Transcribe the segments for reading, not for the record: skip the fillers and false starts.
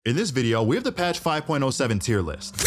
In this video, we have the patch 5.07 tier list.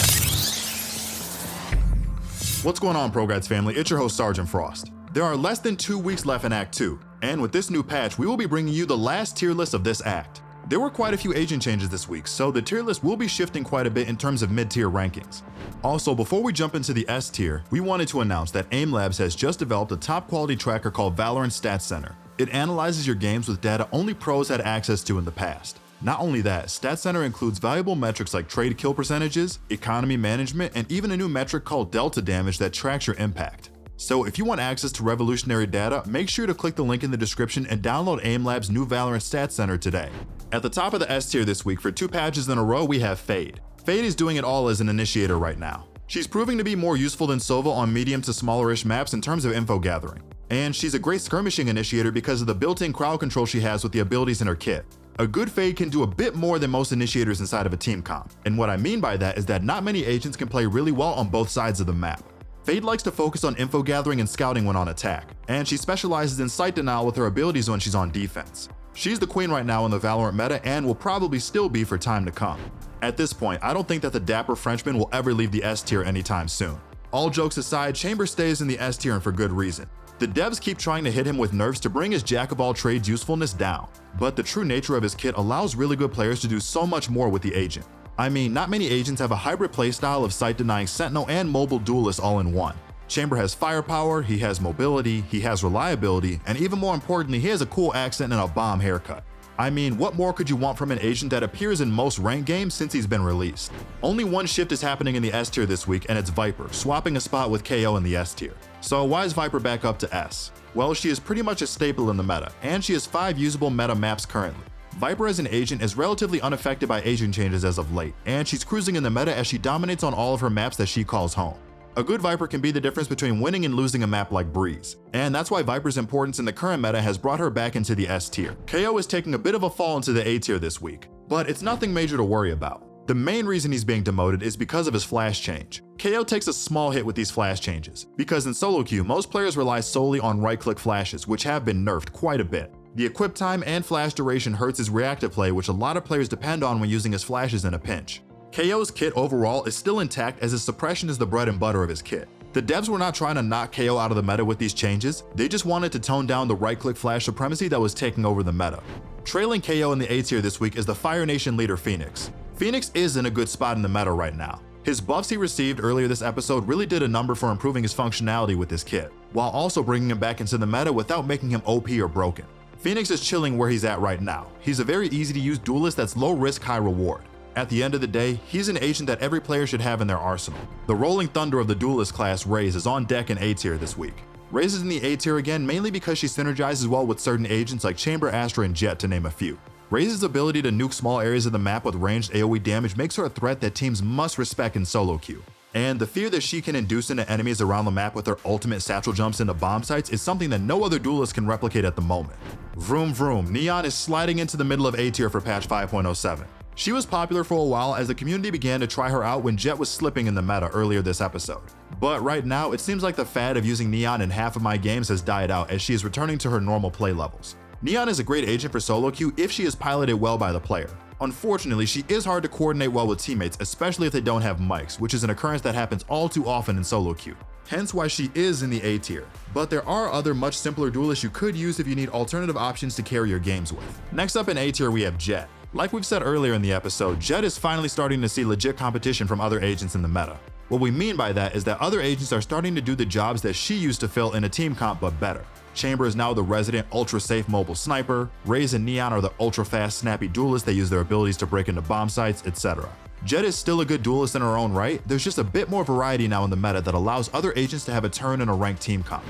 What's going on, ProGuides family? It's your host, Sergeant Frost. There are less than 2 weeks left in Act 2, and with this new patch, we will be bringing you the last tier list of this act. There were quite a few agent changes this week, so the tier list will be shifting quite a bit in terms of mid-tier rankings. Also, before we jump into the S tier, we wanted to announce that AIM Labs has just developed a top-quality tracker called Valorant Stats Center. It analyzes your games with data only pros had access to in the past. Not only that, Stats Center includes valuable metrics like trade kill percentages, economy management, and even a new metric called delta damage that tracks your impact. So if you want access to revolutionary data, make sure to click the link in the description and download AIM Labs' new Valorant Stats Center today. At the top of the S tier this week for 2 patches in a row, we have Fade. Fade is doing it all as an initiator right now. She's proving to be more useful than Sova on medium to smallerish maps in terms of info gathering. And she's a great skirmishing initiator because of the built-in crowd control she has with the abilities in her kit. A good Fade can do a bit more than most initiators inside of a team comp, and what I mean by that is that not many agents can play really well on both sides of the map. Fade likes to focus on info gathering and scouting when on attack, and she specializes in sight denial with her abilities when she's on defense. She's the queen right now in the Valorant meta and will probably still be for time to come. At this point, I don't think that the dapper Frenchman will ever leave the S tier anytime soon. All jokes aside, Chamber stays in the S tier and for good reason. The devs keep trying to hit him with nerfs to bring his jack-of-all-trades usefulness down, but the true nature of his kit allows really good players to do so much more with the agent. I mean, not many agents have a hybrid playstyle of sight-denying Sentinel and mobile duelist all in one. Chamber has firepower, he has mobility, he has reliability, and even more importantly, he has a cool accent and a bomb haircut. I mean, what more could you want from an agent that appears in most ranked games since he's been released? Only one shift is happening in the S tier this week, and it's Viper, swapping a spot with KO in the S tier. So why is Viper back up to S? Well, she is pretty much a staple in the meta, and she has 5 usable meta maps currently. Viper as an agent is relatively unaffected by agent changes as of late, and she's cruising in the meta as she dominates on all of her maps that she calls home. A good Viper can be the difference between winning and losing a map like Breeze, and that's why Viper's importance in the current meta has brought her back into the S tier. KO is taking a bit of a fall into the A tier this week, but it's nothing major to worry about. The main reason he's being demoted is because of his flash change. KO takes a small hit with these flash changes, because in solo queue, most players rely solely on right-click flashes, which have been nerfed quite a bit. The equip time and flash duration hurts his reactive play, which a lot of players depend on when using his flashes in a pinch. KO's kit overall is still intact as his suppression is the bread and butter of his kit. The devs were not trying to knock KO out of the meta with these changes, they just wanted to tone down the right-click flash supremacy that was taking over the meta. Trailing KO in the A tier this week is the Fire Nation leader Phoenix. Phoenix is in a good spot in the meta right now. His buffs he received earlier this episode really did a number for improving his functionality with his kit, while also bringing him back into the meta without making him OP or broken. Phoenix is chilling where he's at right now. He's a very easy to use duelist that's low risk, high reward. At the end of the day, he's an agent that every player should have in their arsenal. The rolling thunder of the duelist class, Raze, is on deck in A tier this week. Raze is in the A tier again mainly because she synergizes well with certain agents like Chamber, Astra, and Jett to name a few. Raze's ability to nuke small areas of the map with ranged AoE damage makes her a threat that teams must respect in solo queue. And the fear that she can induce into enemies around the map with her ultimate satchel jumps into bomb sites is something that no other duelist can replicate at the moment. Vroom vroom, Neon is sliding into the middle of A tier for patch 5.07. She was popular for a while as the community began to try her out when Jett was slipping in the meta earlier this episode. But right now, it seems like the fad of using Neon in half of my games has died out as she is returning to her normal play levels. Neon is a great agent for solo queue if she is piloted well by the player. Unfortunately, she is hard to coordinate well with teammates, especially if they don't have mics, which is an occurrence that happens all too often in solo queue. Hence why she is in the A tier. But there are other much simpler duelists you could use if you need alternative options to carry your games with. Next up in A tier we have Jett. Like we've said earlier in the episode, Jett is finally starting to see legit competition from other agents in the meta. What we mean by that is that other agents are starting to do the jobs that she used to fill in a team comp but better. Chamber is now the resident ultra-safe mobile sniper, Raze and Neon are the ultra-fast snappy duelists that use their abilities to break into bomb sites, etc. Jett is still a good duelist in her own right, there's just a bit more variety now in the meta that allows other agents to have a turn in a ranked team comp.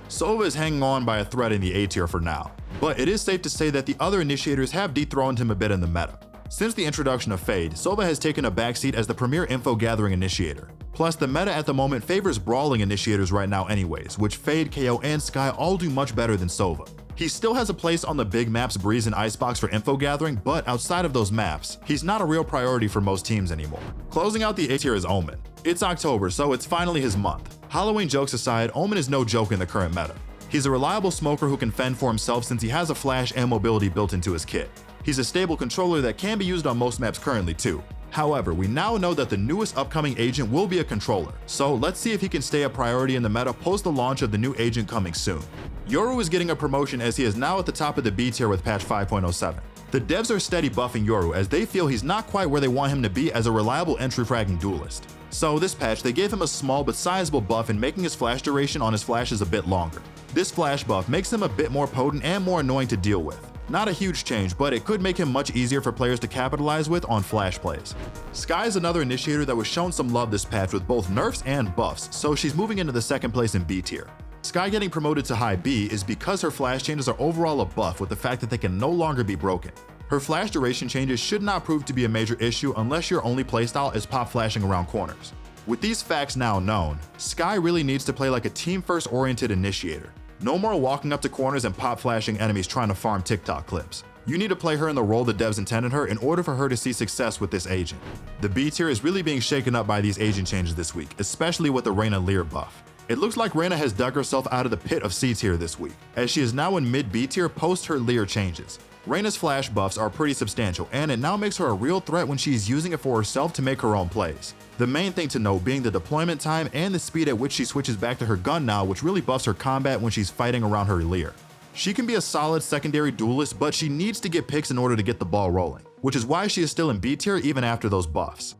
Sova is hanging on by a thread in the A tier for now, but it is safe to say that the other initiators have dethroned him a bit in the meta. Since the introduction of Fade, Sova has taken a backseat as the premier info gathering initiator. Plus, the meta at the moment favors brawling initiators right now anyways, which Fade, KO, and Sky all do much better than Sova. He still has a place on the big maps Breeze and Icebox for info gathering, but outside of those maps, he's not a real priority for most teams anymore. Closing out the A tier is Omen. It's October, so it's finally his month. Halloween jokes aside, Omen is no joke in the current meta. He's a reliable smoker who can fend for himself since he has a flash and mobility built into his kit. He's a stable controller that can be used on most maps currently too. However, we now know that the newest upcoming agent will be a controller, so let's see if he can stay a priority in the meta post the launch of the new agent coming soon. Yoru is getting a promotion as he is now at the top of the B tier with patch 5.07. The devs are steady buffing Yoru as they feel he's not quite where they want him to be as a reliable entry fragging duelist. So this patch, they gave him a small but sizable buff in making his flash duration on his flashes a bit longer. This flash buff makes him a bit more potent and more annoying to deal with. Not a huge change, but it could make him much easier for players to capitalize with on flash plays. Skye is another initiator that was shown some love this patch with both nerfs and buffs, so she's moving into the second place in B tier. Skye getting promoted to high B is because her flash changes are overall a buff with the fact that they can no longer be broken. Her flash duration changes should not prove to be a major issue unless your only playstyle is pop flashing around corners. With these facts now known, Skye really needs to play like a team-first oriented initiator. No more walking up to corners and pop flashing enemies trying to farm TikTok clips. You need to play her in the role the devs intended her in order for her to see success with this agent. The B tier is really being shaken up by these agent changes this week, especially with the Reyna Lear buff. It looks like Reyna has dug herself out of the pit of C tier this week, as she is now in mid B tier post her Lear changes. Reyna's flash buffs are pretty substantial, and it now makes her a real threat when she's using it for herself to make her own plays. The main thing to note being the deployment time and the speed at which she switches back to her gun now, which really buffs her combat when she's fighting around her Lear. She can be a solid secondary duelist, but she needs to get picks in order to get the ball rolling, which is why she is still in B tier even after those buffs.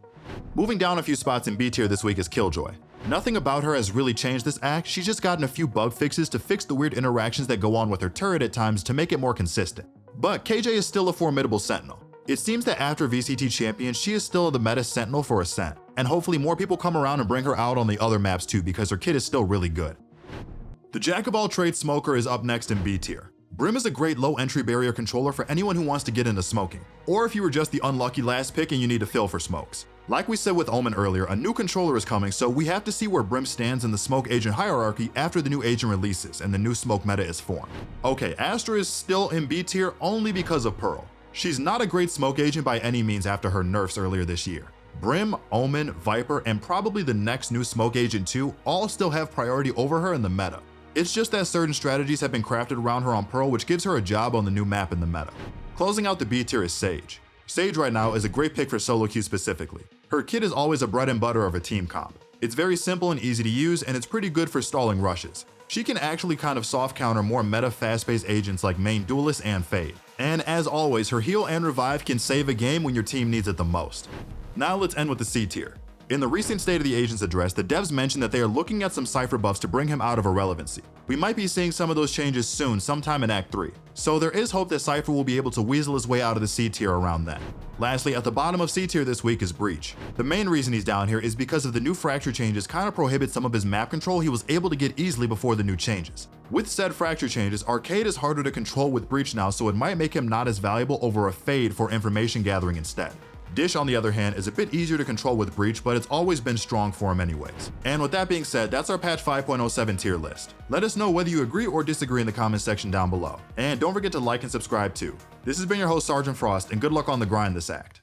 Moving down a few spots in B tier this week is Killjoy. Nothing about her has really changed this act, she's just gotten a few bug fixes to fix the weird interactions that go on with her turret at times to make it more consistent. But KJ is still a formidable sentinel. It seems that after VCT champion, she is still the meta sentinel for Ascent, and hopefully more people come around and bring her out on the other maps too because her kit is still really good. The jack of all trades Smoker is up next in B tier. Brim is a great low entry barrier controller for anyone who wants to get into smoking, or if you were just the unlucky last pick and you need to fill for smokes. Like we said with Omen earlier, a new controller is coming, so we have to see where Brim stands in the smoke agent hierarchy after the new agent releases and the new smoke meta is formed. Okay, Astra is still in B tier only because of Pearl. She's not a great smoke agent by any means after her nerfs earlier this year. Brim, Omen, Viper, and probably the next new smoke agent too all still have priority over her in the meta. It's just that certain strategies have been crafted around her on Pearl, which gives her a job on the new map in the meta. Closing out the B tier is Sage. Sage right now is a great pick for solo queue specifically. Her kit is always a bread and butter of a team comp. It's very simple and easy to use, and it's pretty good for stalling rushes. She can actually kind of soft counter more meta fast-paced agents like main duelist and Fade. And as always, her heal and revive can save a game when your team needs it the most. Now let's end with the C tier. In the recent State of the Agents address, the devs mentioned that they are looking at some Cypher buffs to bring him out of irrelevancy. We might be seeing some of those changes soon, sometime in Act 3. So there is hope that Cypher will be able to weasel his way out of the C tier around then. Lastly, at the bottom of C tier this week is Breach. The main reason he's down here is because of the new fracture changes kind of prohibit some of his map control he was able to get easily before the new changes. With said fracture changes, Arcade is harder to control with Breach now, so it might make him not as valuable over a Fade for information gathering instead. Dish, on the other hand, is a bit easier to control with Breach, but it's always been strong for him anyways. And with that being said, that's our patch 5.07 tier list. Let us know whether you agree or disagree in the comments section down below. And don't forget to like and subscribe too. This has been your host Sergeant Frost, and good luck on the grind this act.